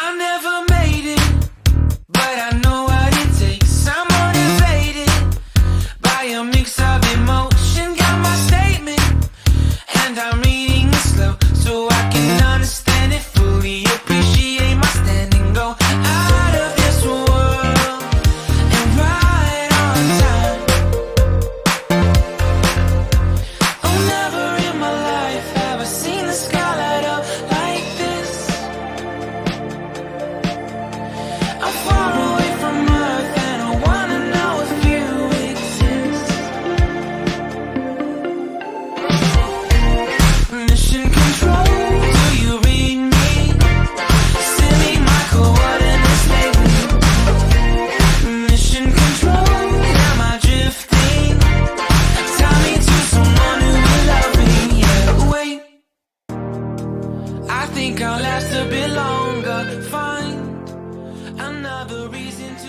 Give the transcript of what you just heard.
I never made it, but I know what it takes. I'm motivated by a mix of emotion. Got my statement, and I'm reading it slow so I can understand it fully. Appreciate my standing, go out of this world and right on time. Oh, never in my life have I seen the sky light up like this. I'm far away from Earth and I wanna know if you exist. Mission control, do you read me? Send me my coordinates lately. Mission control, am I drifting? Tie me to someone who will love me. Yeah, wait, I think I'll last a bit longer. Find another reason to